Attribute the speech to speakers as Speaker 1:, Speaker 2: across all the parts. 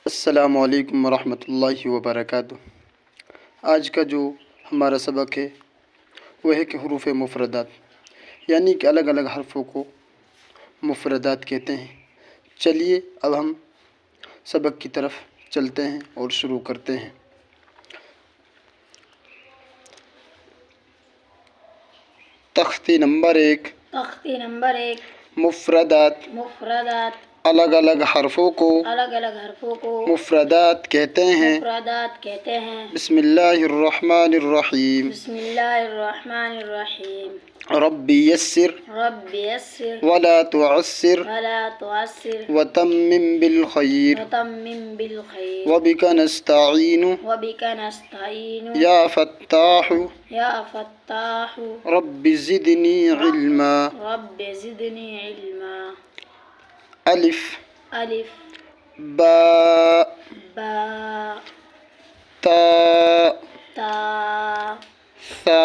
Speaker 1: السلام علیکم ورحمۃ اللہ وبرکاتہ۔ آج کا جو ہمارا سبق ہے وہ ہے کہ حروف مفردات، یعنی کہ الگ الگ حرفوں کو مفردات کہتے ہیں۔ چلیے اب ہم سبق کی طرف چلتے ہیں اور شروع کرتے ہیں۔ تختی نمبر 1 مفردات۔ الگ الگ حرفوں کو مفردات کہتے ہیں۔ بسم اللہ الرحمن الرحیم۔ رب یسر ولا تعسر وتمم بالخیر وبک نستعین یا فتاح رب زدنی علما۔ الف با تا ثا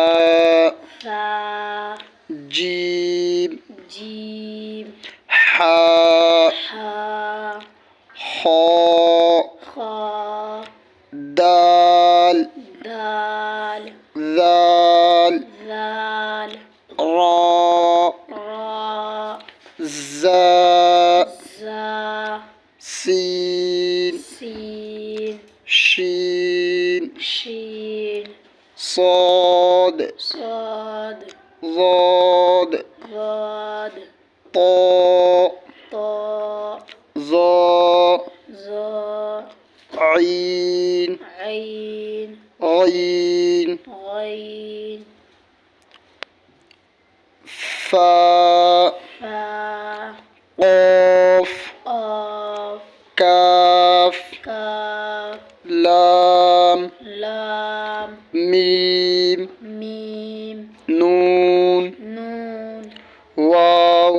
Speaker 1: جیم حا خا دال ذال را زا سین شین صاد ضاد طا ظا عین غین فا قاف کاف لام میم نون واو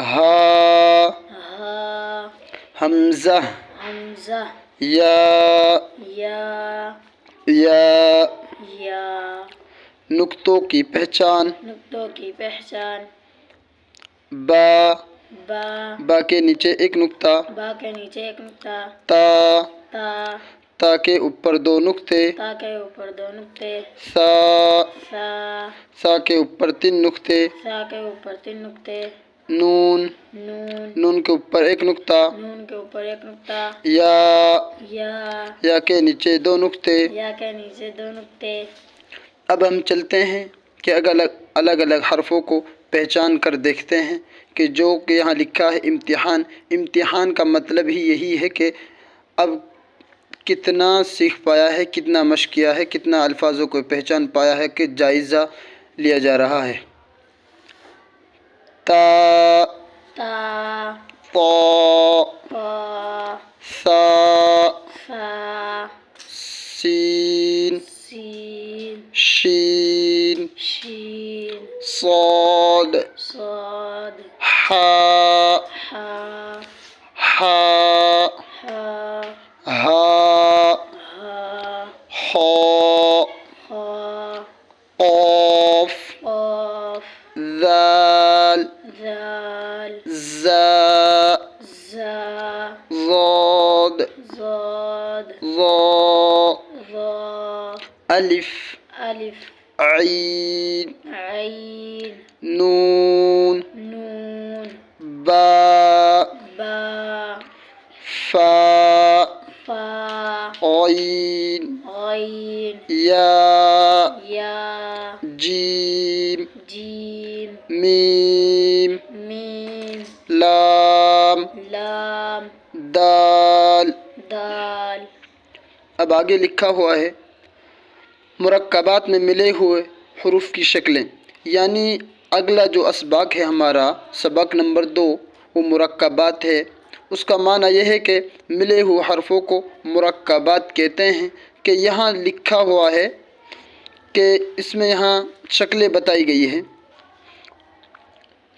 Speaker 1: ہا حمزہ یا نقطوں کی پہچان۔ با کے نیچے ایک نقطہ، تا کے اوپر دو نقطے، سا کے اوپر تین نقطے، نون کے اوپر ایک نقطہ، یا کے نیچے دو نقطے۔ اب ہم چلتے ہیں کہ الگ الگ حرفوں کو پہچان کر دیکھتے ہیں کہ جو کہ یہاں لکھا ہے امتحان کا مطلب ہی یہی ہے کہ اب کتنا سیکھ پایا ہے، کتنا مشق کیا ہے، کتنا الفاظوں کو پہچان پایا ہے، کہ جائزہ لیا جا رہا ہے۔ تا ثا سین شین صاد حا ہا خا قاف ذال زا ضاد ظا الف عین نون با فا عین یا جیم میم لام دال۔ اب آگے لکھا ہوا ہے مرکبات میں ملے ہوئے حروف کی شکلیں، یعنی اگلا جو اسباق ہے ہمارا سبق نمبر 2 وہ مرکبات ہے۔ اس کا معنی یہ ہے کہ ملے ہوئے حرفوں کو مرکبات کہتے ہیں، کہ یہاں لکھا ہوا ہے کہ اس میں یہاں شکلیں بتائی گئی ہیں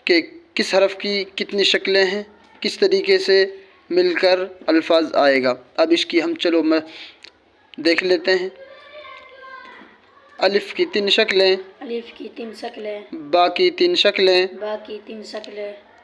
Speaker 1: کہ کس حرف کی کتنی شکلیں ہیں، کس طریقے سے مل کر الفاظ آئے گا۔ اب اس کی ہم دیکھ لیتے ہیں۔ الف کی 3 شکلیں، با کی 3 شکلیں،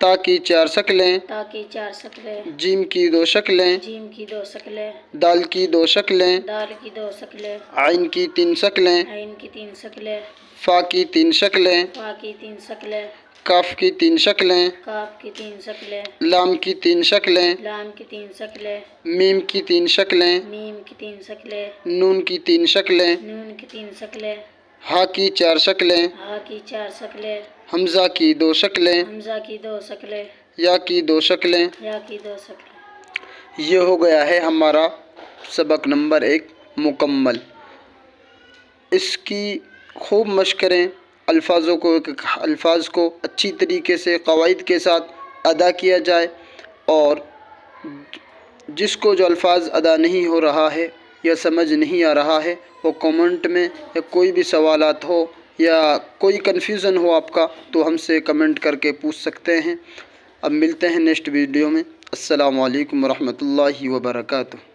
Speaker 1: تا کی 4 شکلیں،
Speaker 2: تا کی 4 شکلیں،
Speaker 1: جیم کی 2 شکلیں،
Speaker 2: جیم کی 2 شکلیں،
Speaker 1: دال کی 2 شکلیں،
Speaker 2: دال کی 2 شکلیں،
Speaker 1: عین کی 3 شکلیں،
Speaker 2: عین کی 3 شکلیں،
Speaker 1: فا کی 3 شکلیں،
Speaker 2: فا کی 3 شکلیں،
Speaker 1: کاف کی 3 شکلیں،
Speaker 2: کاف کی 3 شکلیں،
Speaker 1: لام کی 3 شکلیں،
Speaker 2: لام کی 3 شکلیں،
Speaker 1: میم کی 3 شکلیں،
Speaker 2: میم کی 3 شکلیں،
Speaker 1: نون کی 3 شکلیں،
Speaker 2: نون کی 3 شکلیں،
Speaker 1: ہا کی 4 شکلیں،
Speaker 2: ہا کی 4 شکلیں،
Speaker 1: حمزہ کی 2 شکلیں،
Speaker 2: حمزہ کی 2 شکلیں،
Speaker 1: یا کی 2 شکلیں۔
Speaker 2: یا کی 2 شکلیں۔
Speaker 1: یہ ہو گیا ہے ہمارا سبق نمبر 1 مکمل۔ اس کی خوب مشق کریں، الفاظ کو اچھی طریقے سے قواعد کے ساتھ ادا کیا جائے، اور جس کو جو الفاظ ادا نہیں ہو رہا ہے یا سمجھ نہیں آ رہا ہے وہ کمنٹ میں، یا کوئی بھی سوالات ہو یا کوئی کنفیوژن ہو آپ کا تو ہم سے کمنٹ کر کے پوچھ سکتے ہیں۔ اب ملتے ہیں نیکسٹ ویڈیو میں۔ السلام علیکم ورحمۃ اللہ وبرکاتہ۔